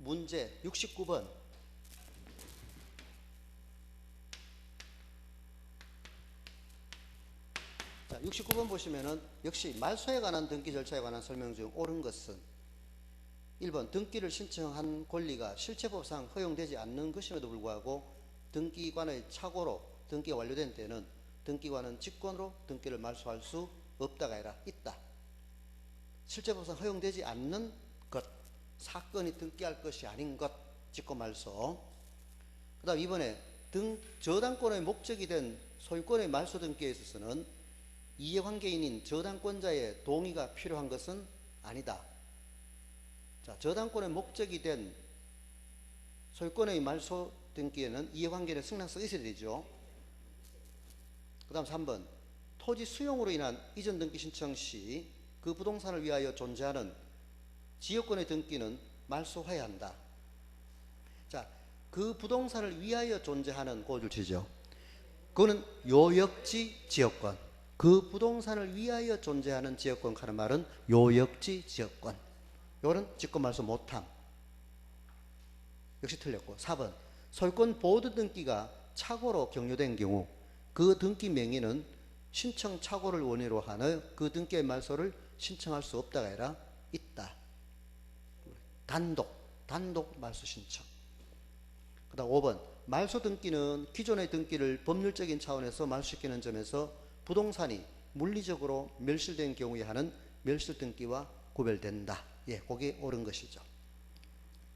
문제 69번. 자, 69번 보시면은 역시 말소에 관한 등기 절차에 관한 설명 중 옳은 것은 1번 등기를 신청한 권리가 실체법상 허용되지 않는 것임에도 불구하고 등기관의 착오로 등기가 완료된 때는 등기관은 직권으로 등기를 말소할 수 없다가 아니라 있다. 실체법상 허용되지 않는 것, 사건이 등기할 것이 아닌 것, 직권말소. 그 다음 이번에 저당권의 목적이 된 소유권의 말소 등기에 있어서는 이해관계인인 저당권자의 동의가 필요한 것은 아니다. 자, 저당권의 목적이 된 소유권의 말소 등기에는 이해관계인의 승낙서가 있어야 되죠. 그 다음 3번 토지 수용으로 인한 이전 등기 신청 시 그 부동산을 위하여 존재하는 지역권의 등기는 말소해야 한다. 자, 그 부동산을 위하여 존재하는 고줄 치죠. 그거는 요역지 지역권. 그 부동산을 위하여 존재하는 지역권 하는 말은 요역지 지역권. 요거는 직권말소 못함. 역시 틀렸고. 4번 소유권 보호 등기가 착오로 격려된 경우 그 등기 명의는 신청 착오를 원인으로 하는 그 등기의 말소를 신청할 수 없다가 아니라 있다. 단독 말소 신청. 그 다음 5번 말소 등기는 기존의 등기를 법률적인 차원에서 말소시키는 점에서 부동산이 물리적으로 멸실된 경우에 하는 멸실 등기와 구별된다. 예, 그게 옳은 것이죠.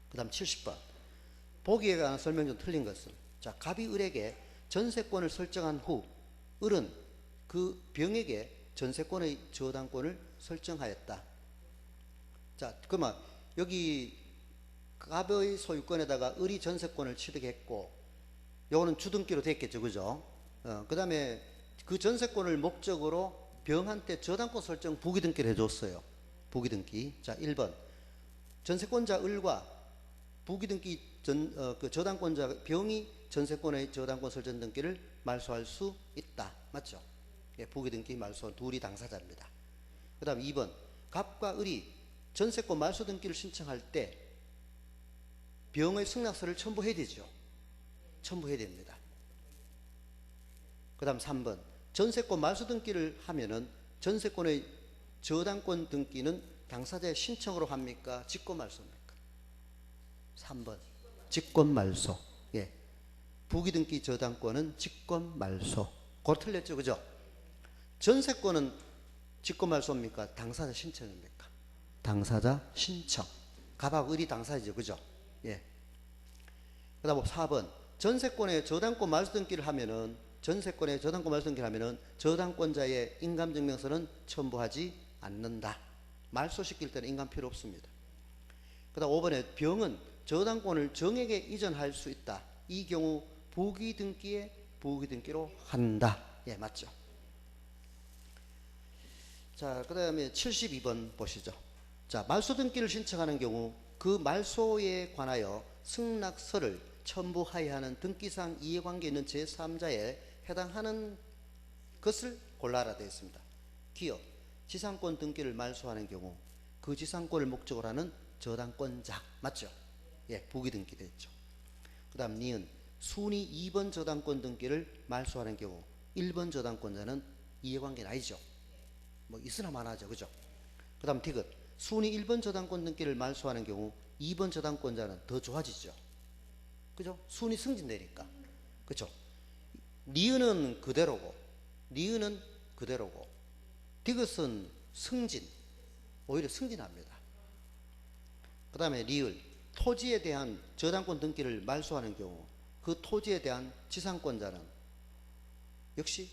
그 다음 70번 보기에 관한 설명 중 틀린 것은 자, 갑이 을에게 전세권을 설정한 후 을은 그 병에게 전세권의 저당권을 설정하였다. 자, 그러면 여기 갑의 소유권에다가 을이 전세권을 취득했고 요거는 주등기로 됐겠죠, 그죠? 그 다음에 그 전세권을 목적으로 병한테 저당권 설정 부기등기를 해줬어요. 부기등기. 자, 1번 전세권자 을과 부기등기 그 저당권자 병이 전세권의 저당권 설정 등기를 말소할 수 있다. 맞죠? 예, 부기등기 말소 둘이 당사자입니다. 그 다음 2번 갑과 을이 전세권 말소 등기를 신청할 때 병의 승낙서를 첨부해야 되죠. 첨부해야 됩니다. 그 다음 3번 전세권 말소 등기를 하면은 전세권의 저당권 등기는 당사자의 신청으로 합니까? 직권말소입니까? 3번 직권말소. 예, 부기등기 저당권은 직권말소. 그거 틀렸죠, 그죠? 전세권은 직권말소입니까? 당사자 신청입니까? 당사자 신청. 갑하고 을이 당사자죠, 그죠? 예. 그 다음 4번 전세권의 저당권 말소 등기를 하면은 전세권의 저당권 말소 등기를 하면은 저당권자의 인감증명서는 첨부하지 않는다. 말소시킬 때는 인감 필요 없습니다. 그 다음 5번에 병은 저당권을 정에게 이전할 수 있다. 이 경우 부기등기에 부기등기로 한다. 예, 맞죠? 자, 그 다음에 72번 보시죠. 자, 말소 등기를 신청하는 경우 그 말소에 관하여 승낙서를 첨부하여야 하는 등기상 이해관계 있는 제3자에 해당하는 것을 골라라 되어 있습니다. 기업, 지상권 등기를 말소하는 경우 그 지상권을 목적으로 하는 저당권자. 맞죠? 예, 부기등기 됐죠. 그 다음 니은 순위 2번 저당권 등기를 말소하는 경우 1번 저당권자는 이해관계는 아니죠. 뭐 있으나 마나죠, 그죠? 그 다음 디귿 순위 1번 저당권 등기를 말소하는 경우 2번 저당권자는 더 좋아지죠. 그죠? 순위 승진되니까. 그죠? 니은은 그대로고 디귿은 승진, 오히려 승진합니다. 그 다음에 리을 토지에 대한 저당권 등기를 말소하는 경우 그 토지에 대한 지상권자는 역시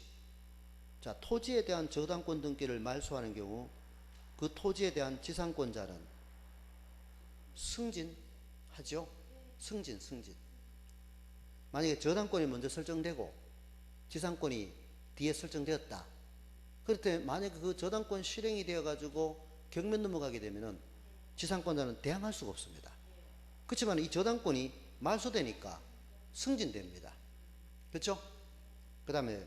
자, 토지에 대한 저당권 등기를 말소하는 경우 그 토지에 대한 지상권자는 승진하죠. 승진. 만약에 저당권이 먼저 설정되고 지상권이 뒤에 설정되었다. 그럴 때 만약에 그 저당권 실행이 되어 가지고 경면 넘어가게 되면은 지상권자는 대항할 수가 없습니다. 그렇지만 이 저당권이 말소되니까 승진됩니다. 그렇죠? 그 다음에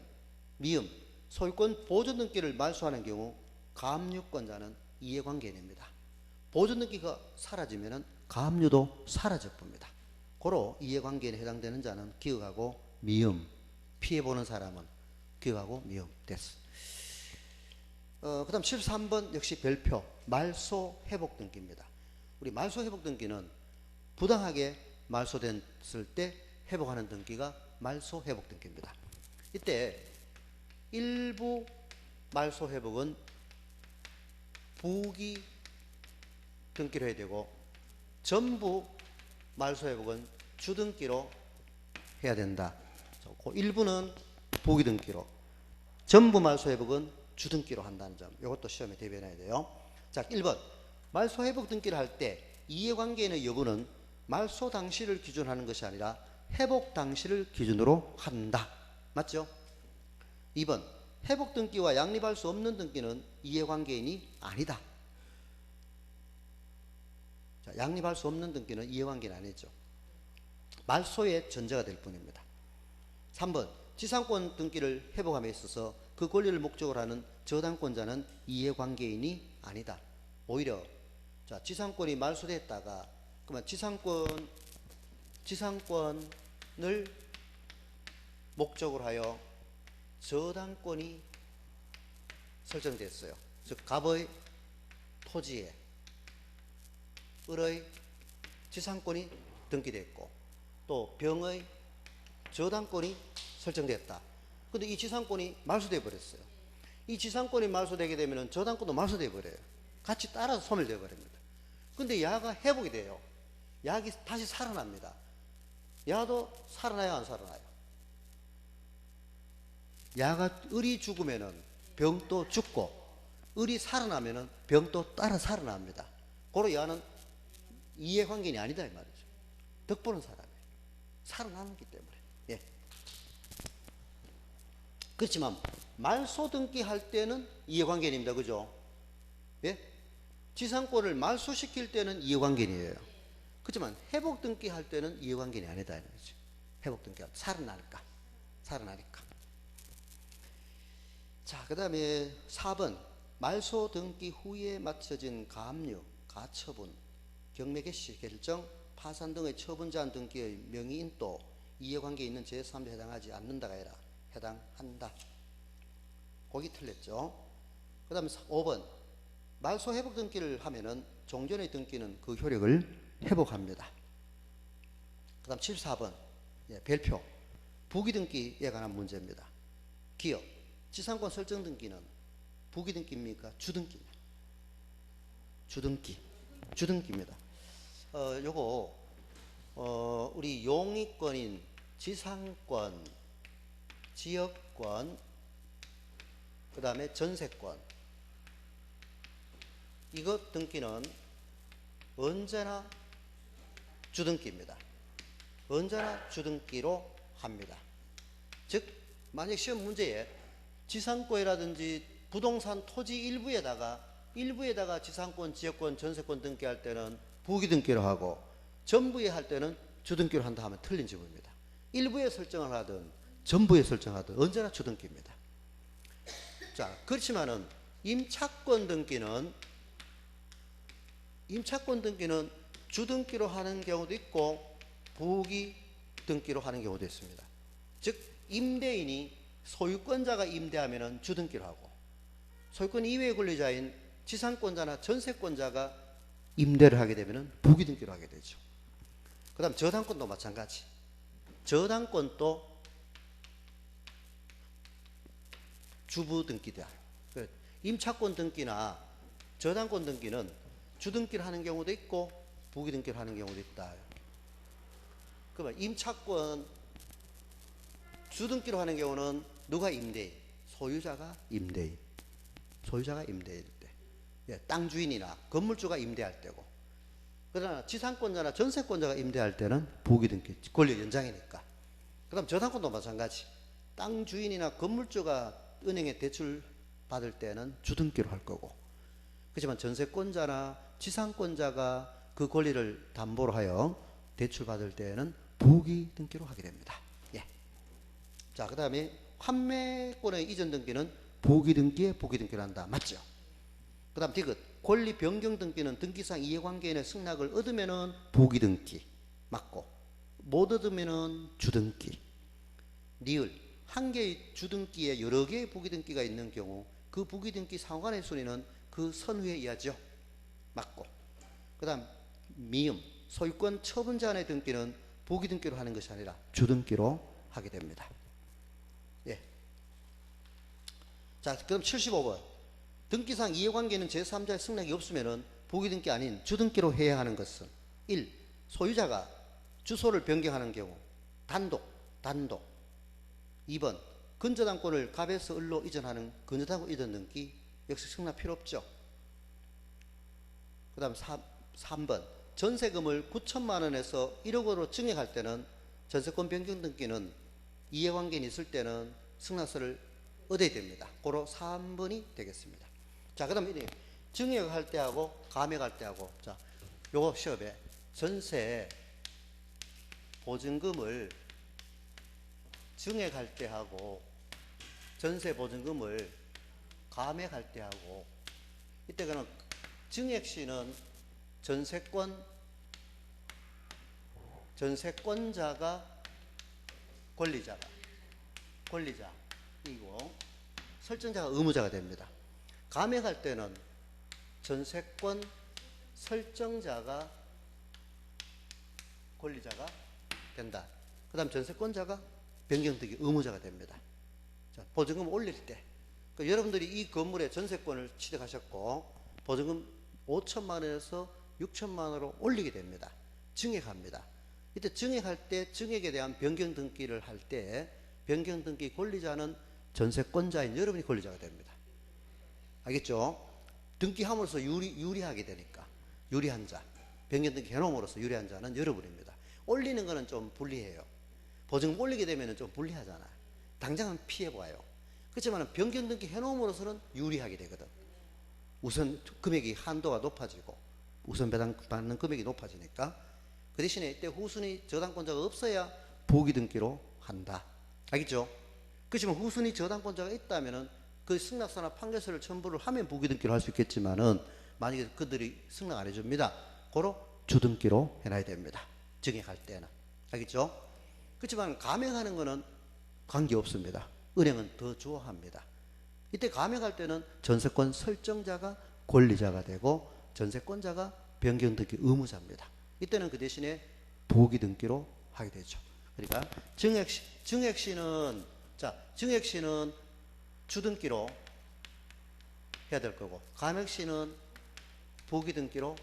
미음 소유권 보존 등기를 말소하는 경우 감유권자는 이해관계인입니다. 보존 등기가 사라지면은 가압류도 사라져 봅니다. 고로 이해관계에 해당되는 자는 기억하고 미음, 피해보는 사람은 기억하고 미음 됐어. 그 다음 73번 역시 별표 말소 회복 등기입니다. 우리 말소 회복 등기는 부당하게 말소됐을 때 회복하는 등기가 말소 회복 등기입니다. 이때 일부 말소 회복은 부기 등기로 해야 되고 전부 말소 회복은 주등기로 해야 된다. 그 일부는 부기 등기로, 전부 말소 회복은 주등기로 한다는 점, 이것도 시험에 대비해야 돼요. 자, 1번 말소 회복 등기를 할 때 이해관계인의 여부는 말소 당시를 기준하는 것이 아니라 회복 당시를 기준으로 한다. 맞죠? 2번 회복 등기와 양립할 수 없는 등기는 이해관계인이 아니다. 자, 양립할 수 없는 등기는 이해관계는 아니죠. 말소의 전제가 될 뿐입니다. 3번 지상권 등기를 회복함에 있어서 그 권리를 목적으로 하는 저당권자는 이해관계인이 아니다. 오히려 자, 지상권이 말소됐다가 그러면 지상권을 목적으로 하여 저당권이 설정됐어요. 즉 갑의 토지에 을의 지상권이 등기됐고 또 병의 저당권이 설정됐다. 근데 이 지상권이 말소돼 버렸어요. 이 지상권이 말소되게 되면 저당권도 말소돼 버려요. 같이 따라서 소멸돼 버립니다. 근데 야가 회복이 돼요. 약이 다시 살아납니다. 야도 살아나요, 안 살아나요? 야가 을이 죽으면은 병도 죽고 을이 살아나면은 병도 따라 살아납니다. 고로 야는 이해관계인이 아니다 이 말이죠. 덕보는 사람이에요. 살아나기 때문에. 예. 그렇지만 말소 등기할 때는 이해관계인입니다. 그죠? 예? 지상권을 말소시킬 때는 이해관계인이에요. 그렇지만 회복 등기할 때는 이해관계인이 아니다. 회복 등기할 때 살아나니까. 자, 그 다음에 4번 말소 등기 후에 맞춰진 가압류, 가처분, 경매 개시 결정, 파산 등의 처분제한 등기의 명의인도 이해관계에 있는 제3조에 해당하지 않는다가 아니라 해당한다. 거기 틀렸죠. 그 다음에 5번 말소 회복 등기를 하면은 종전의 등기는 그 효력을 회복합니다. 그 다음 74번 예, 별표 부기 등기에 관한 문제입니다. 기업 지상권 설정 등기는 부기 등기입니까? 주등기입니다. 주등기입니다. 요거 우리 용의권인 지상권, 지역권, 그 다음에 전세권 이것 등기는 언제나 주등기입니다. 언제나 주등기로 합니다. 즉 만약 시험 문제에 지상권이라든지 부동산 토지 일부에다가 지상권, 지역권, 전세권 등기할 때는 부기 등기로 하고 전부에 할 때는 주등기로 한다 하면 틀린 지문입니다. 일부에 설정을 하든 전부에 설정하든 언제나 주등기입니다. 자, 그렇지만은 임차권 등기는 주등기로 하는 경우도 있고 부기 등기로 하는 경우도 있습니다. 즉 임대인이 소유권자가 임대하면은 주등기로 하고 소유권 이외의 권리자인 지상권자나 전세권자가 임대를 하게 되면은 부기 등기로 하게 되죠. 그 다음 저당권도 마찬가지. 저당권도 주부 등기다. 임차권 등기나 저당권 등기는 주등기를 하는 경우도 있고 부기 등기를 하는 경우도 있다. 그러면 임차권 주등기로 하는 경우는 누가 임대인? 소유자가 임대인. 때. 예, 땅 주인이나 건물주가 임대할 때고. 그러나 지상권자나 전세권자가 임대할 때는 부기 등기, 권리 연장이니까. 그 다음 저당권도 마찬가지. 땅 주인이나 건물주가 은행에 대출 받을 때는 주등기로 할 거고. 그렇지만 전세권자나 지상권자가 그 권리를 담보로 하여 대출 받을 때는 부기 등기로 하게 됩니다. 예. 자, 그 다음에 판매권의 이전 등기는 부기 등기에 부기 등기를 한다. 맞죠? 그 다음 디귿 권리 변경 등기는 등기상 이해관계인의 승낙을 얻으면은 부기 등기 맞고 못 얻으면은 주등기. 니을 한 개의 주등기에 여러 개의 부기 등기가 있는 경우 그 부기 등기 상환의 순위는 그 선후에 의하죠. 맞고. 그다음 미음 소유권 처분자의 등기는 부기 등기로 하는 것이 아니라 주등기로 하게 됩니다. 예. 자, 그럼 75번. 등기상 이해관계는 제3자의 승낙이 없으면은 부기 등기 아닌 주등기로 해야 하는 것은 1. 소유자가 주소를 변경하는 경우 단독 2번 근저당권을 갑에서 을로 이전하는 근저당권 이전 등기 역시 승낙 필요 없죠. 그 다음 3번 전세금을 9천만 원에서 1억 원으로 증액할 때는 전세권 변경 등기는 이해관계인이 있을 때는 승낙서를 얻어야 됩니다. 고로 3번이 되겠습니다. 자, 그 다음에 증액할 때하고 감액할 때하고, 자, 요거 시험에 전세 보증금을 증액할 때하고 전세 보증금을 감액할 때하고, 이때 그는 증액 시는 전세권자가 권리자이고 설정자가 의무자가 됩니다. 감액할 때는 전세권 설정자가 권리자가 된다. 그 다음 전세권자가 변경등기 의무자가 됩니다. 자, 보증금 올릴 때 그러니까 여러분들이 이 건물에 전세권을 취득하셨고 보증금 5천만 원에서 6천만 원으로 올리게 됩니다. 증액합니다. 이때 증액할 때 증액에 대한 변경등기를 할 때 변경등기 권리자는 전세권자인 여러분이 권리자가 됩니다. 알겠죠? 등기함으로써 유리하게 되니까 유리한 자, 변경등기 해놓음으로써 유리한 자는 여러분입니다. 올리는 거는 좀 불리해요. 보증금 올리게 되면 좀 불리하잖아요. 당장은 피해봐요. 그렇지만 변경등기 해놓음으로써는 유리하게 되거든. 우선 금액이 한도가 높아지고 우선 배당받는 금액이 높아지니까 그 대신에 이때 후순위 저당권자가 없어야 부기 등기로 한다. 알겠죠? 그렇지만 후순위 저당권자가 있다면은 그 승낙서나 판결서를 첨부를 하면 부기 등기로 할 수 있겠지만은 만약에 그들이 승낙 안 해줍니다. 고로 주등기로 해놔야 됩니다. 증액할 때는. 알겠죠? 그렇지만 감액하는 거는 관계없습니다. 은행은 더 좋아합니다. 이때 감액할 때는 전세권 설정자가 권리자가 되고 전세권자가 변경등기 의무자입니다. 이때는 그 대신에 부기 등기로 하게 되죠. 그러니까 증액시는 주등기로 해야 될 거고 감액시는 부기 등기로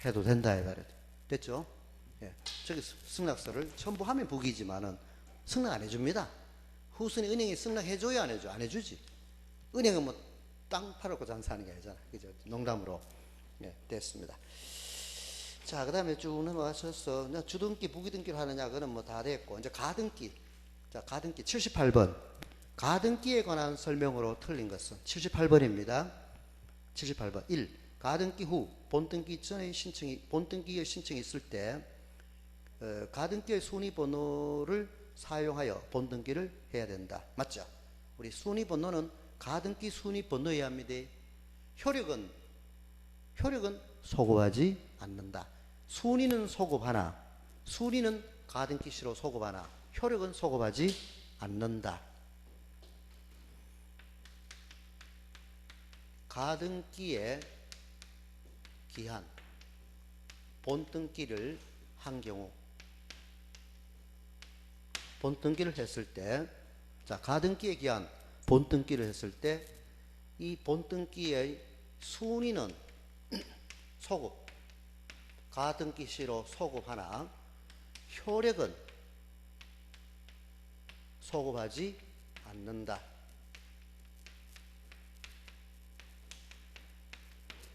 해도 된다 이 말이에요. 됐죠? 예. 저기 승낙서를 첨부하면 부기지만은 승낙 안 해줍니다. 후순위 은행이 승낙해줘야 안 해줘? 안 해주지. 은행은 뭐 땅 팔아고 장사하는 게 아니잖아. 그죠? 농담으로. 예, 됐습니다. 자, 그 다음에 쭉 넘어가셔서 주등기, 부기등기를 하느냐, 그거는 뭐 다 됐고, 이제 가등기. 자, 가등기 78번. 가등기에 관한 설명으로 틀린 것은 78번입니다. 78번. 1. 가등기 후 본등기 전의 본등기의 신청이 있을 때, 가등기의 순위번호를 사용하여 본등기를 해야 된다. 맞죠? 우리 순위번호는 가등기 순위번호에 의합니다. 효력은 소급하지 않는다. 순위는 소급하나, 순위는 가등기시로 소급하나, 효력은 소급하지 않는다. 가등기의 기한, 본등기를 한 경우, 본등기를 했을 때, 자, 가등기의 기한, 본등기를 했을 때, 이 본등기의 순위는 소급, 가등기시로 소급하나, 효력은 소급하지 않는다.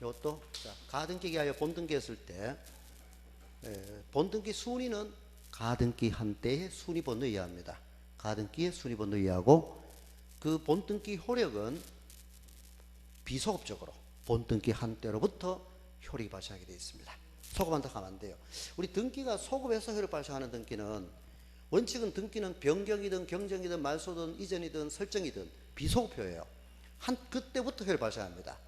이것도 가등기 기하여 본등기 했을 때 본등기 순위는 가등기 한때의 순위번호에 의합니다. 가등기의 순위번호에 의하고 그 본등기 효력은 비소급적으로 본등기 한때로부터 효력이 발생하게 되어 있습니다. 소급한다 하면 안 돼요. 우리 등기가 소급해서 효력 발생하는 등기는 원칙은 등기는 변경이든 경정이든 말소든 이전이든 설정이든 비소급효예요. 그때부터 효력 발생합니다.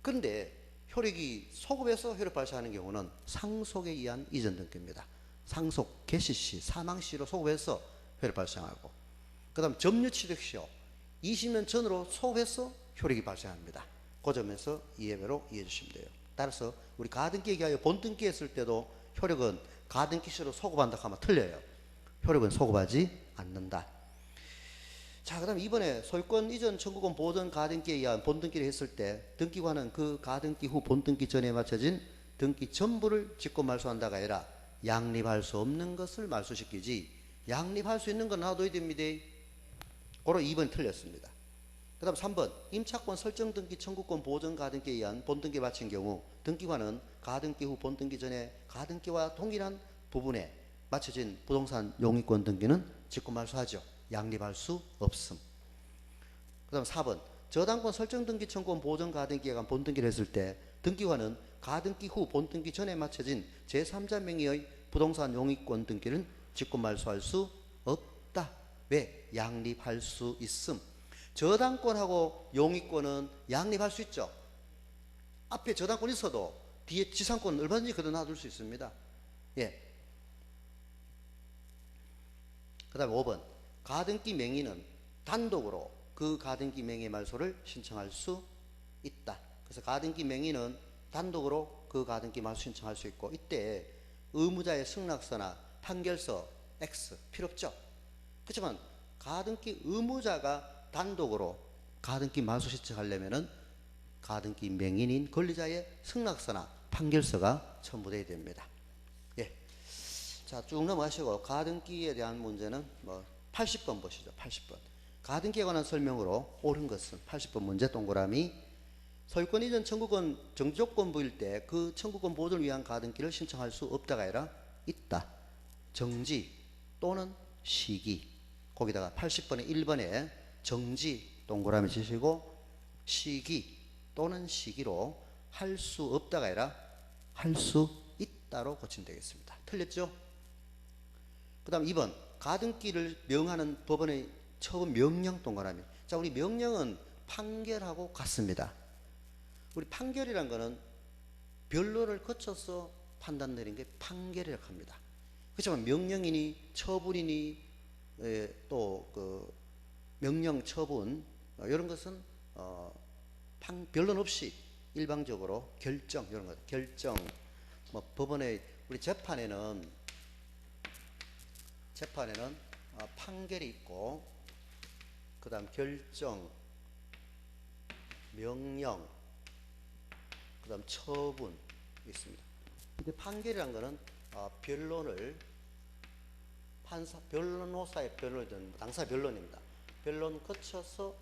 그런데 효력이 소급해서 효력 발생하는 경우는 상속에 의한 이전 등기입니다. 상속, 개시시, 사망시로 소급해서 효력 발생하고, 그 다음 점유취득시효 20년 전으로 소급해서 효력이 발생합니다. 그 점에서 이해배로 이해해 주시면 돼요. 따라서 우리 가등기에 의하여 본등기 했을 때도 효력은 가등기시로 소급한다 하면 틀려요. 효력은 소급하지 않는다. 자, 그 다음 이번에 소유권 이전 청구권 보전 가등기에 의한 본등기를 했을 때 등기관은 그 가등기 후 본등기 전에 맞춰진 등기 전부를 직권 말소한다가 아니라 양립할 수 없는 것을 말소시키지 양립할 수 있는 건 놔둬야 됩니다. 고로 2번 틀렸습니다. 그 다음 3번 임차권 설정 등기 청구권 보전 가등기에 의한 본등기 마친 경우 등기관은 가등기 후 본등기 전에 가등기와 동일한 부분에 맞춰진 부동산 용의권 등기는 직권 말소하죠. 양립할 수 없음. 그 다음 4번 저당권 설정 등기 청구권 보전 가등기에 의한 본등기를 했을 때 등기관은 가등기 후 본등기 전에 맞춰진 제3자 명의의 부동산 용의권 등기는 직권 말소할 수 없다. 왜? 양립할 수 있음. 저당권하고 용의권은 양립할 수 있죠. 앞에 저당권 있어도 뒤에 지상권은 얼마든지 그대로 놔둘 수 있습니다. 예. 그 다음에 5번 가등기 명의는 단독으로 그 가등기 명의 말소를 신청할 수 있다. 그래서 가등기 명의는 단독으로 그 가등기 말소 신청할 수 있고, 이때 의무자의 승낙서나 판결서 X 필요 없죠. 그렇지만 가등기 의무자가 단독으로 가등기 말소 신청하려면은 가등기 명인인 권리자의 승낙서나 판결서가 첨부되어야 됩니다. 예. 자, 쭉 넘어가시고 가등기에 대한 문제는 80번 보시죠. 80번. 가등기에 관한 설명으로 옳은 것은 80번 문제 동그라미. 소유권 이전 청구권 정지조건부일 때 그 청구권 보존을 위한 가등기를 신청할 수 없다가 아니라 있다. 정지 또는 시기. 거기다가 80번에 1번에 정지 동그라미 치시고 시기 또는 시기로 할 수 없다가 아니라 할 수 있다로 고치면 되겠습니다. 틀렸죠? 그 다음 2번 가등기를 명하는 법원의 처분 명령 동그라미. 자, 우리 명령은 판결하고 같습니다. 우리 판결이란 거는 변론을 거쳐서 판단 내린 게 판결이라고 합니다. 그렇지만 명령이니 처분이니 또 그 명령 처분 이런 것은 변론 없이 일방적으로 결정, 이런 것 결정, 법원의 우리 재판에는 판결이 있고, 그 다음 결정, 명령, 그 다음 처분 있습니다. 근데 판결이란 거는 변론을 변론호사의 변론이든 당사 변론입니다. 변론 거쳐서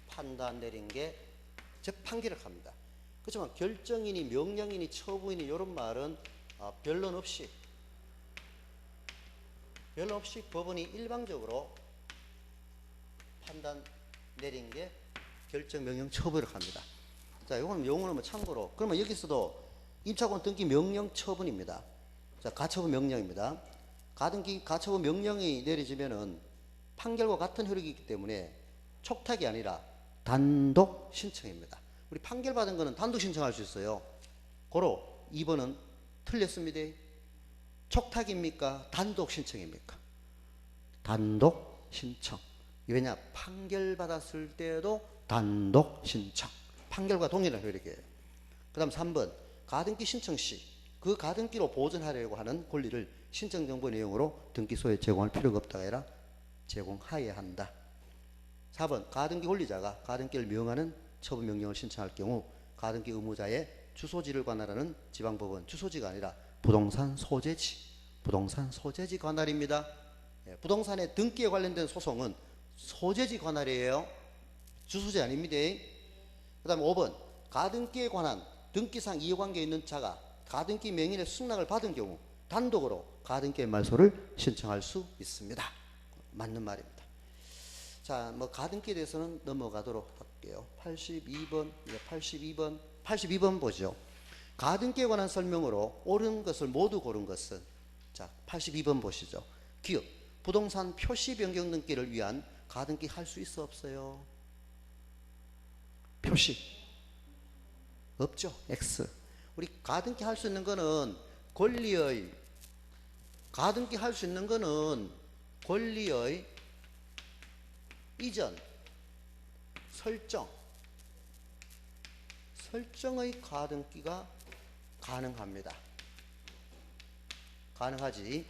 판단 내린 게 재판결을 합니다. 그렇지만 결정이니 명령이니 처분이니 이런 말은 변론 없이 법원이 일방적으로 판단 내린 게 결정, 명령, 처분을 합니다. 자, 이거는 용어는 참고로. 그러면 여기서도 임차권 등기 명령 처분입니다. 자, 가처분 명령입니다. 가등기 가처분 명령이 내려지면은 판결과 같은 효력이기 때문에 촉탁이 아니라 단독 신청입니다. 우리 판결 받은 거는 단독 신청할 수 있어요. 고로 2번은 틀렸습니다. 촉탁입니까? 단독 신청입니까? 단독 신청. 왜냐? 판결 받았을 때도 단독 신청. 판결과 동일한 효력이에요. 그 다음 3번 가등기 신청 시 그 가등기로 보존하려고 하는 권리를 신청 정보 내용으로 등기소에 제공할 필요가 없다가 아니라 제공하여야 한다. 4번 가등기 권리자가 가등기를 명하는 처분 명령을 신청할 경우 가등기 의무자의 주소지를 관할하는 지방법원 주소지가 아니라 부동산 소재지 관할입니다. 부동산의 등기에 관련된 소송은 소재지 관할이에요. 주소지 아닙니다. 그 다음에 5번 가등기에 관한 등기상 이해관계에 있는 자가 가등기 명인의 승낙을 받은 경우 단독으로 가등기의 말소를 신청할 수 있습니다. 맞는 말입니다. 자, 가등기에 대해서는 넘어가도록 할게요. 82번 보죠. 가등기에 관한 설명으로 옳은 것을 모두 고른 것은, 자, 82번 보시죠. 기업 부동산 표시 변경 등기를 위한 가등기 할 수 있어 없어요? 표시 없죠. X. 우리 가등기 할 수 있는 거는 가등기 할 수 있는 거는 권리의 이전, 설정의 가등기가 가능합니다. 가능하지.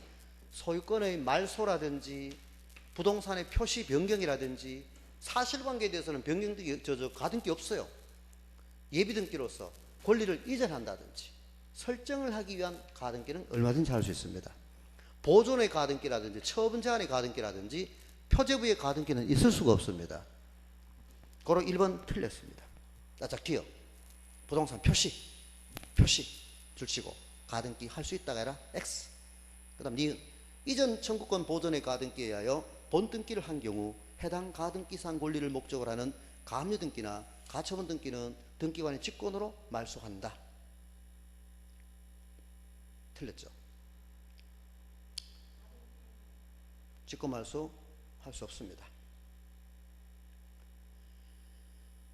소유권의 말소라든지 부동산의 표시 변경이라든지 사실관계에 대해서는 가등기 없어요. 예비등기로서 권리를 이전한다든지 설정을 하기 위한 가등기는 얼마든지 할 수 있습니다. 보존의 가등기라든지 처분 제한의 가등기라든지 표제부의 가등기는 있을 수가 없습니다. 고로 1번 틀렸습니다. 자, 기억. 부동산 표시 줄치고 가등기 할 수 있다가 해라 X. 그 다음 니은. 이전 청구권 보존의 가등기에 의하여 본등기를 한 경우 해당 가등기상 권리를 목적으로 하는 가압류등기나 가처분 등기는 등기관의 직권으로 말소한다. 틀렸죠. 직권 말소 할 수 없습니다.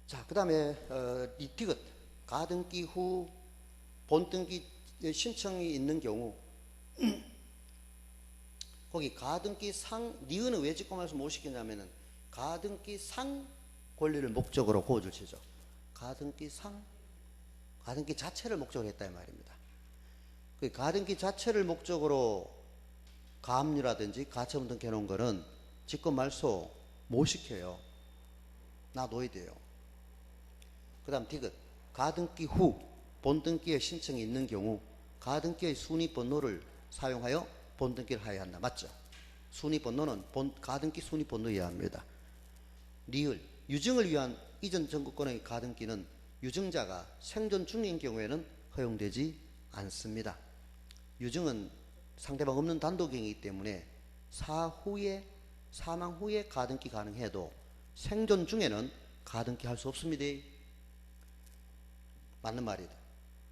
자, 그 다음에 디귿. 가등기 후 본등기 신청이 있는 경우 거기 가등기 상, 니은은 왜 직권 말소 못 시키냐면은 가등기 상 권리를 목적으로 고를 치죠. 가등기 자체를 목적으로 했다 이 말입니다. 그 가등기 자체를 목적으로 가압류라든지 가처분 등 해놓은 거는 직권 말소 못 시켜요. 놔둬야 돼요. 그 다음 디귿. 가등기 후 본등기에 신청이 있는 경우 가등기의 순위 번호를 사용하여 본등기를 하여야 한다. 맞죠? 순위 번호는 가등기 순위 번호에 의합니다. 리을. 유증을 위한 이전 청구권의 가등기는 유증자가 생존 중인 경우에는 허용되지 않습니다. 유증은 상대방 없는 단독행위이기 때문에 사망 후에 가등기 가능해도 생존 중에는 가등기 할 수 없습니다. 맞는 말이다.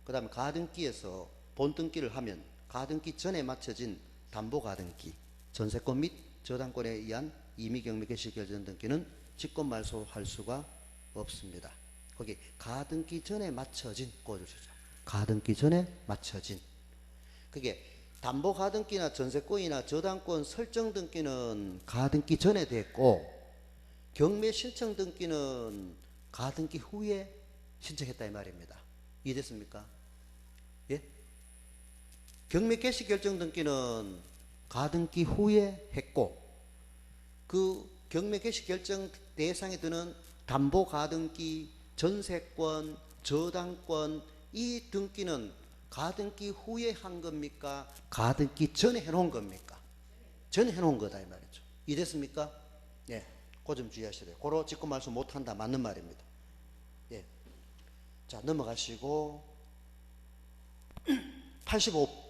그 다음에 가등기에서 본등기를 하면 가등기 전에 맞춰진 담보가등기, 전세권 및 저당권에 의한 임의경매 개시 결정 등기는 직권 말소할 수가 없습니다. 거기 가등기 전에 맞춰진 꽂아주죠. 가등기 전에 맞춰진. 그게 담보가등기나 전세권이나 저당권 설정 등기는 가등기 전에 됐고 경매 신청 등기는 가등기 후에 신청했다 이 말입니다. 이해됐습니까? 예? 경매 개시 결정 등기는 가등기 후에 했고 그 경매 개시 결정 대상에 드는 담보 가등기, 전세권, 저당권 이 등기는 가등기 후에 한 겁니까? 가등기 전에 해놓은 겁니까? 전에 해놓은 거다 이 말이죠. 이해됐습니까? 예, 그거 좀 주의하셔야 돼요. 고로 직권 말소 못한다 맞는 말입니다. 예, 자 넘어가시고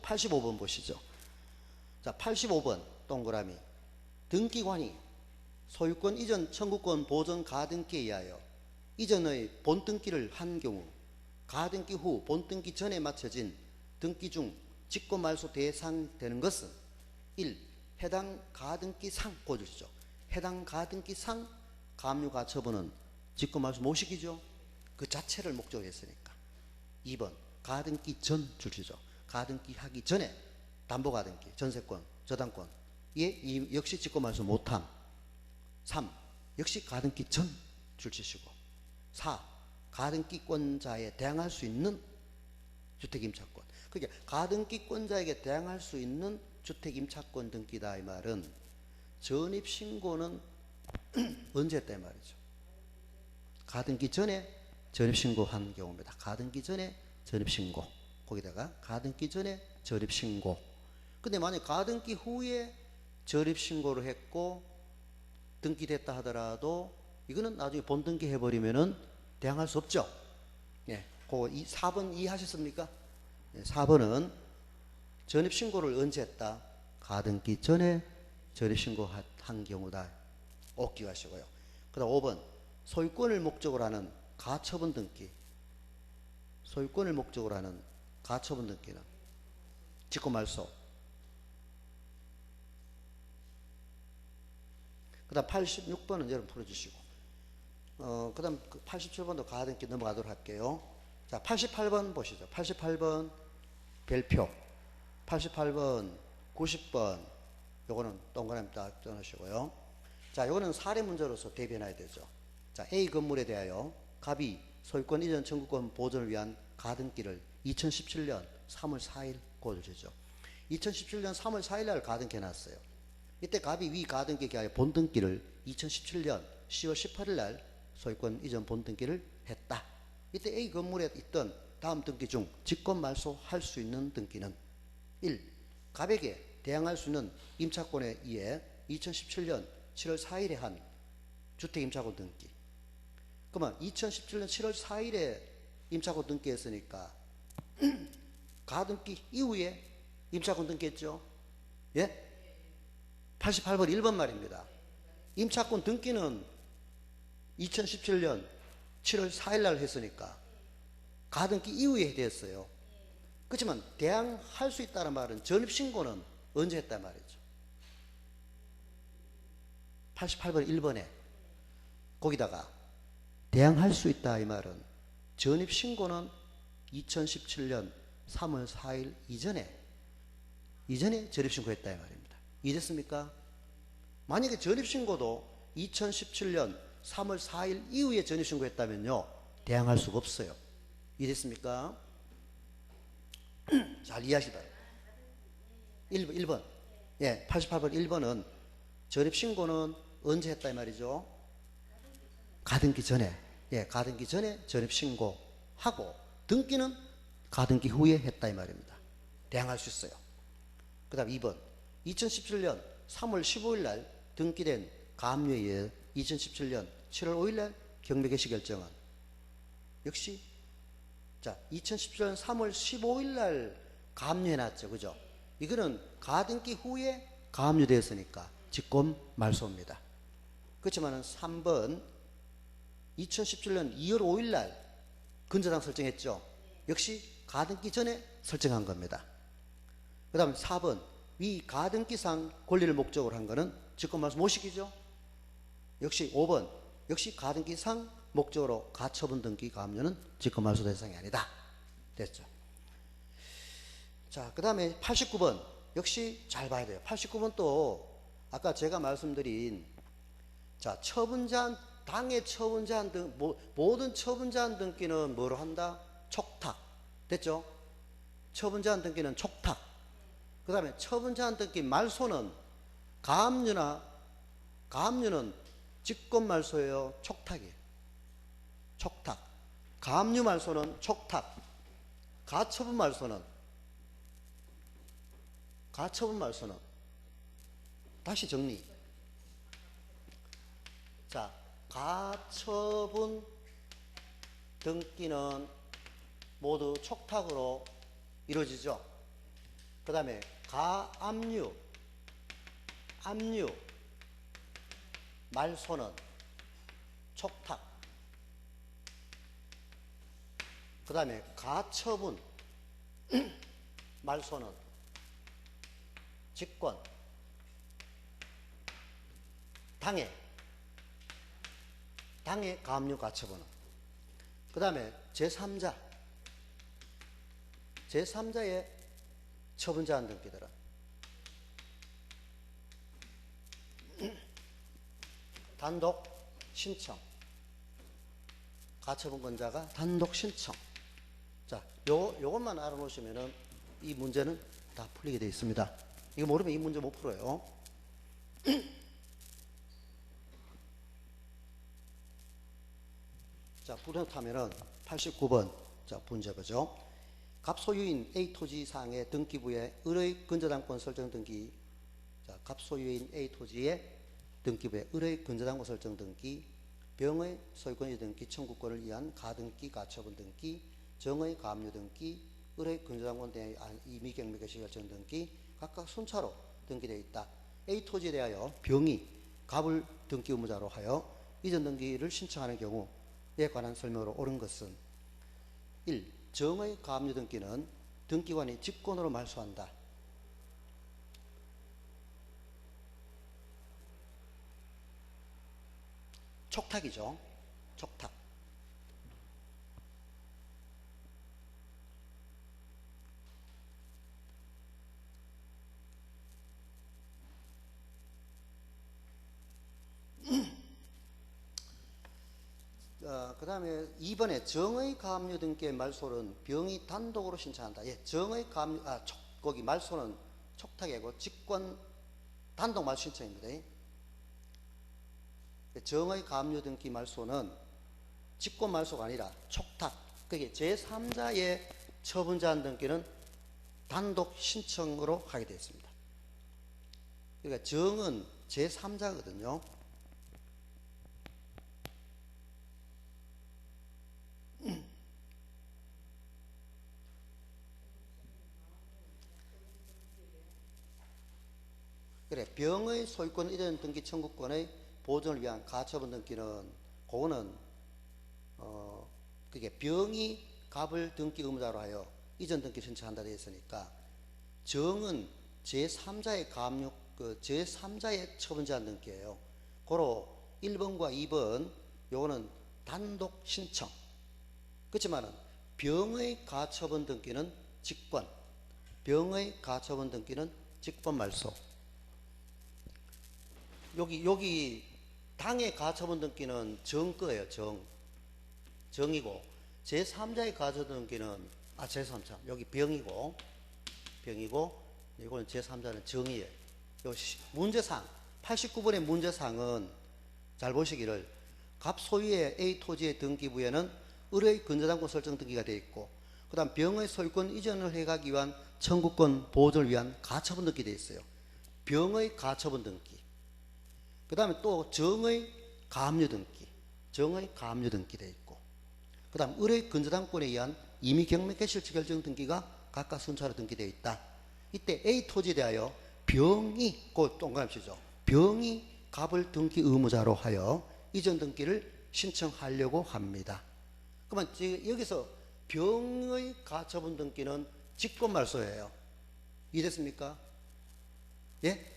85번 보시죠. 자 85번 동그라미. 등기관이 소유권 이전 청구권 보존 가등기에 의하여 이전의 본등기를 한 경우 가등기 후 본등기 전에 맞춰진 등기 중 직권 말소 대상되는 것은 1. 해당 가등기 상 꽂으시죠. 해당 가등기 상 가압류 가처분은 직권 말소 못 시키죠. 그 자체를 목적으로 했으니까. 2번 가등기 전 줄치죠. 가등기 하기 전에 담보가등기, 전세권, 저당권 예, 역시 직권 말소 못함. 3. 역시 가등기 전 줄치시고 4. 가등기권자에 대항할 수 있는 주택임차권. 그러니까 가등기권자에게 대항할 수 있는 주택임차권 등기다 이 말은 전입신고는 언제 했다 이 말이죠. 가등기 전에 전입신고한 경우입니다. 가등기 전에 전입신고. 거기다가 가등기 전에 전입신고. 근데 만약 가등기 후에 전입신고를 했고 등기됐다 하더라도 이거는 나중에 본등기 해버리면은 대항할 수 없죠. 예, 그거 4번 이해하셨습니까? 예, 4번은 전입신고를 언제 했다? 가등기 전에 전입신고한 경우다. 꼭 기억하시고요. 그 다음 5번 소유권을 목적으로 하는 가처분 등기. 소유권을 목적으로 하는 가처분 등기는 직권 말소. 그 다음 86번은 여러분 풀어주시고 그 다음 87번도 가등기 넘어가도록 할게요. 자, 88번 보시죠. 88번 별표. 88번, 90번. 요거는 동그라미 딱 떠놓으시고요. 자, 요거는 사례 문제로서 대변해야 되죠. 자, A 건물에 대하여 갑이 소유권 이전 청구권 보존을 위한 가등기를 2017년 3월 4일 고지죠. 2017년 3월 4일 날 가등기 해놨어요. 이때 갑이 위 가등기에 대하여 본등기를 2017년 10월 18일 날 소유권 이전 본등기를 했다. 이때 A 건물에 있던 다음 등기 중 직권 말소할 수 있는 등기는 1. 갑에게 대항할 수 있는 임차권에 의해 2017년 7월 4일에 한 주택 임차권 등기. 그러면 2017년 7월 4일에 임차권 등기했으니까 가등기 이후에 임차권 등기했죠. 예? 88번 1번 말입니다. 임차권 등기는 2017년 7월 4일 날 했으니까 가등기 이후에 됐어요. 그렇지만 대항할 수 있다는 말은 전입신고는 언제 했단 말이죠. 88번 1번에 거기다가 대항할 수 있다 이 말은 전입신고는 2017년 3월 4일 이전에 전입신고했다 이 말입니다. 이해됐습니까? 만약에 전입신고도 2017년 3월 4일 이후에 전입신고했다면요 대항할 수가 없어요. 이해됐습니까? 잘 이해하시기 바랍니다. 1번. 예, 88번 1번은 전입신고는 언제 했다 이 말이죠? 가등기 전에. 예, 가등기 전에 전입신고하고 등기는 가등기 후에 했다 이 말입니다. 대항할 수 있어요. 그 다음 2번. 2017년 3월 15일 날 등기된 가압류에 의해 2017년 7월 5일 날 경매 개시 결정은 역시 자, 2017년 3월 15일 날 가압류해 놨죠. 그죠? 이거는 가등기 후에 가압류되었으니까 직권 말소입니다. 그렇지만 3번 2017년 2월 5일 날 근저당 설정했죠. 역시 가등기 전에 설정한 겁니다. 그 다음 4번 위 가등기상 권리를 목적으로 한 거는 직권 말소 못 시키죠. 역시 5번 역시 가등기상 목적으로 가처분 등기 가압류는 직권 말소 대상이 아니다. 됐죠. 자, 그 다음에 89번 역시 잘 봐야 돼요. 89번 또 아까 제가 말씀드린 자 처분자한 당의 처분자한 등 모든 처분자한 등기는 뭐로 한다? 촉탁. 됐죠? 처분자한 등기는 촉탁. 그 다음에 처분자한 등기 말소는 가압류는 직권 말소예요, 촉탁이에요. 촉탁. 가압류 말소는 촉탁. 가처분 말소는 다시 정리. 자, 가처분 등기는 모두 촉탁으로 이루어지죠. 그 다음에 가압류 말소는 촉탁. 그 다음에 가처분 말소는 직권. 당의 가압류 가처분은. 그 다음에 제3자의 처분자한 등기들은 단독 신청. 가처분권자가 단독 신청. 자, 요것만 알아놓으시면은 이 문제는 다 풀리게 되어 있습니다. 이거 모르면 이 문제 못 풀어요. 자, 그렇다면은 89번 자 문제 보죠. 갑소유인 A 토지상의 등기부의 의뢰 근저당권 설정 등기. 자, 갑소유인 A 토지의 등기부의 의뢰 근저당권 설정 등기, 병의 소유권 등기 청구권을 위한 가등기 가처분 등기, 정의 가압류 등기, 의뢰 근저당권 대의 임의경매 개시 결정 등기 각각 순차로 등기되어 있다. A 토지에 대하여 병이 갑을 등기 의무자로 하여 이전 등기를 신청하는 경우에 관한 설명으로 옳은 것은 1. 정의 가압류 등기는 등기관이 직권으로 말소한다. 촉탁이죠. 촉탁. 그 다음에 2번에 정의 가압류 등기의 말소는 병이 단독으로 신청한다. 예, 정의 가압류, 거기 말소는 촉탁이고 직권 단독 말소 신청입니다. 정의 가압류 등기 말소는 직권 말소가 아니라 촉탁, 그게 제3자의 처분제한 등기는 단독 신청으로 하게 되어 있습니다. 그러니까 정은 제3자거든요. 그래, 병의 소유권 이전 등기 청구권의 보존을 위한 가처분 등기는 그거는 그게 병이 갑을 등기 의무자로 하여 이전 등기 신청한다 되어 있으니까 정은 제3자의 가압류 제3자의 처분제한 등기예요. 고로 1번과 2번 요거는 단독 신청. 그렇지만은 병의 가처분 등기는 직권, 병의 가처분 등기는 직권 말소. 여기 당의 가처분 등기는 정 거예요. 정이고 제3자의 가처분 등기는 제3자 여기 병이고 이거는 제3자는 정이에요. 문제상 89번의 문제상은 잘 보시기를 갑 소유의 A 토지의 등기부에는 을의 근저당권 설정 등기가 되어 있고 그 다음 병의 소유권 이전을 해가기 위한 청구권 보존을 위한 가처분 등기 되어 있어요. 병의 가처분 등기. 그 다음에 또 정의 가압류 등기 되어 있고 그 다음 을의 근저당권에 의한 임의 경매 실질 결정 등기가 각각 순차로 등기되어 있다. 이때 A 토지에 대하여 병이 곧 동그라미시죠. 병이 갑을 등기 의무자로 하여 이전 등기를 신청하려고 합니다. 그러면 여기서 병의 가처분 등기는 직권 말소예요. 이해됐습니까? 예?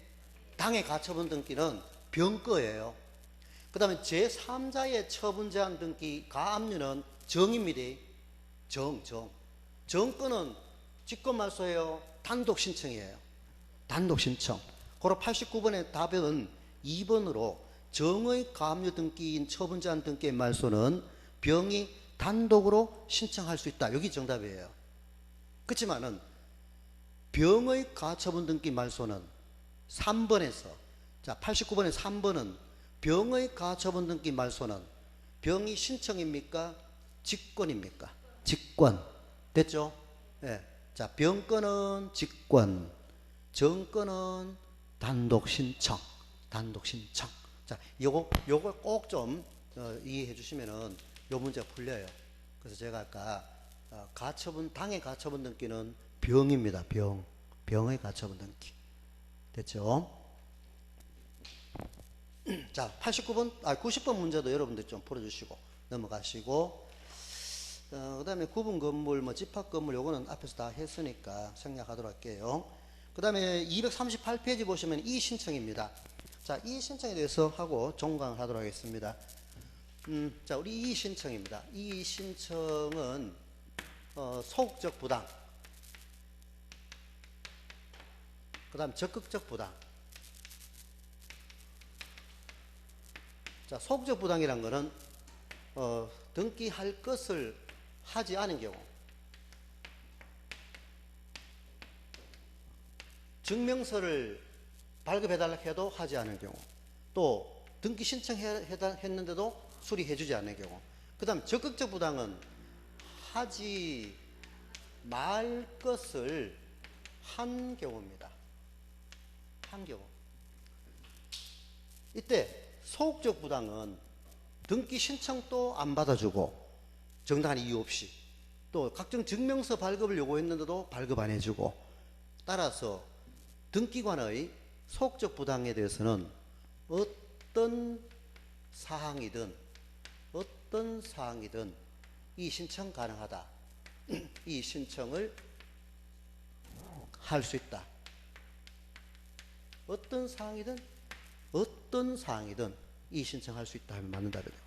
당의 가처분 등기는 병 거예요. 그 다음에 제3자의 처분 제한 등기 가압류는 정입니다. 정권은 직권 말소예요. 단독 신청이에요. 단독 신청. 고로 89번의 답은 2번으로 정의 가압류 등기인 처분 제한 등기의 말소는 병이 단독으로 신청할 수 있다. 여기 정답이에요. 그렇지만은 병의 가처분 등기 말소는 3번에서 89번의 3번은 병의 가처분 등기 말소는 병이 신청입니까? 직권입니까? 직권. 됐죠? 예. 자, 병권은 직권, 정권은 단독 신청. 자, 요거 꼭 좀 이해해 주시면은 요 문제 풀려요. 그래서 제가 아까 당의 가처분 등기는 병입니다. 병의 가처분 등기. 됐죠? 자, 90번 문제도 여러분들 좀 풀어주시고 넘어가시고 그 다음에 구분 건물, 집합 건물 요거는 앞에서 다 했으니까 생략하도록 할게요. 그 다음에 238페이지 보시면 이 신청입니다. 자, 이 신청에 대해서 하고 종강을 하도록 하겠습니다. 자, 우리 이 신청입니다. 이 신청은 소극적 부당, 그 다음 적극적 부당. 자, 소극적 부당이란 거는 등기할 것을 하지 않은 경우, 증명서를 발급해달라 해도 하지 않은 경우, 또 등기 신청했는데도 수리해주지 않는 경우. 그 다음 적극적 부당은 하지 말 것을 한 경우입니다. 한 경우. 이때 소극적 부당은 등기 신청도 안 받아주고 정당한 이유 없이 또 각종 증명서 발급을 요구했는데도 발급 안 해주고, 따라서 등기관의 소극적 부당에 대해서는 어떤 사항이든 이 신청 가능하다. 이 신청을 할 수 있다. 어떤 사항이든 이 신청할 수 있다 하면 맞는 답이 되고,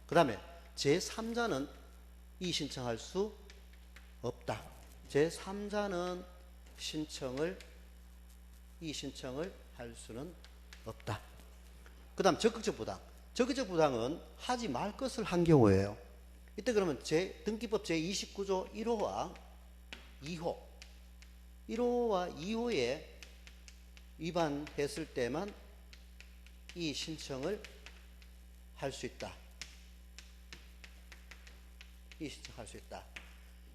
그 다음에 제3자는 이 신청할 수 없다. 제3자는 이 신청을 할 수는 없다. 그 다음 적극적 부당. 적극적 부당은 하지 말 것을 한 경우예요. 이때 그러면 등기법 제29조 1호와 2호, 1호와 2호에 위반했을 때만 이 신청을 할 수 있다. 이 신청할 수 있다.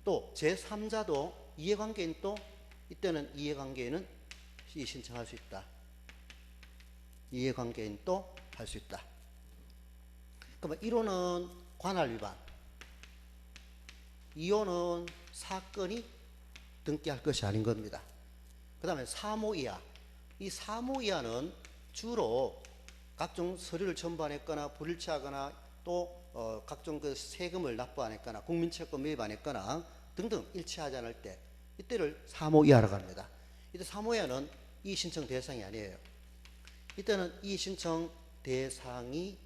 또 제3자도 이해관계인 또 이때는 이해관계인은 이 신청할 수 있다. 이해관계인 또 할 수 있다. 그러면 1호는 관할 위반, 2호는 사건이 등기할 것이 아닌 겁니다. 그 다음에 사모 이하, 이 사모 이하는 주로 각종 서류를 첨부 안 했거나 불일치하거나 또 각종 그 세금을 납부 안 했거나 국민채권 매입 안 했거나 등등 일치하지 않을 때 이때를 사모 이하라고 합니다. 이때 사모 이하는 이 신청 대상이 아니에요. 이때는 이 신청 대상이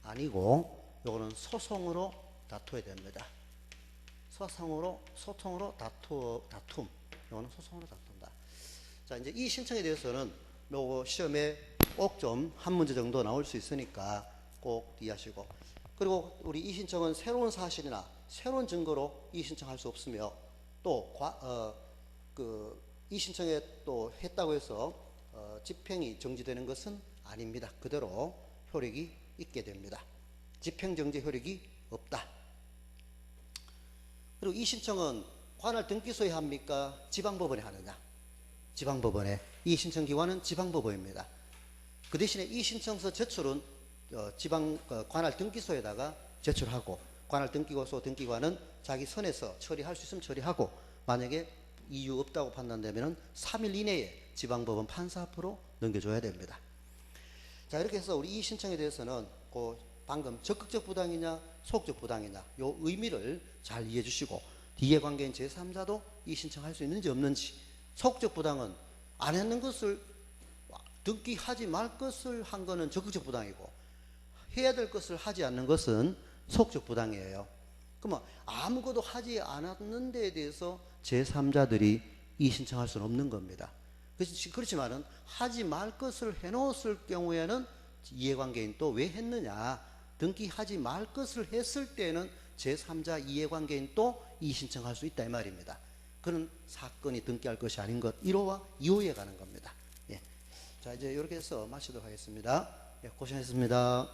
아니고 요거는 소송으로 다투어야 됩니다. 소통으로 다툼. 요거는 소송으로 다툰다. 자, 이제 이 신청에 대해서는 요거 시험에 꼭 좀 한 문제 정도 나올 수 있으니까 꼭 이해하시고. 그리고 우리 이 신청은 새로운 사실이나 새로운 증거로 이 신청할 수 없으며 또 이 신청에 또 했다고 해서 집행이 정지되는 것은 아닙니다. 그대로 효력이 있게 됩니다. 집행정지 효력이 없다. 그리고 이 신청은 관할 등기소에 합니까? 지방법원에 하느냐? 지방법원에. 이 신청기관은 지방법원입니다. 그 대신에 이 신청서 제출은 관할 등기소에다가 제출하고 관할 등기소 등기관은 자기 선에서 처리할 수 있으면 처리하고 만약에 이유 없다고 판단되면 3일 이내에 지방법원 판사 앞으로 넘겨줘야 됩니다. 자, 이렇게 해서 우리 이 신청에 대해서는 방금 적극적 부당이냐 소극적 부당이냐 요 의미를 잘 이해해 주시고 이해관계인 제3자도 이 신청할 수 있는지 없는지, 소극적 부당은 안 했는 것을 등기하지 말 것을 한 거는 적극적 부당이고 해야 될 것을 하지 않는 것은 소극적 부당이에요. 그러면 아무것도 하지 않았는 데에 대해서 제3자들이 이 신청할 수는 없는 겁니다. 그렇지만은 하지 말 것을 해놓았을 경우에는 이해관계인 또 왜 했느냐, 등기하지 말 것을 했을 때는 제3자 이해관계인 또 이 신청할 수 있다 이 말입니다. 그런 사건이 등기할 것이 아닌 것 1호와 2호에 가는 겁니다. 예. 자, 이제 이렇게 해서 마치도록 하겠습니다. 예, 고생하셨습니다.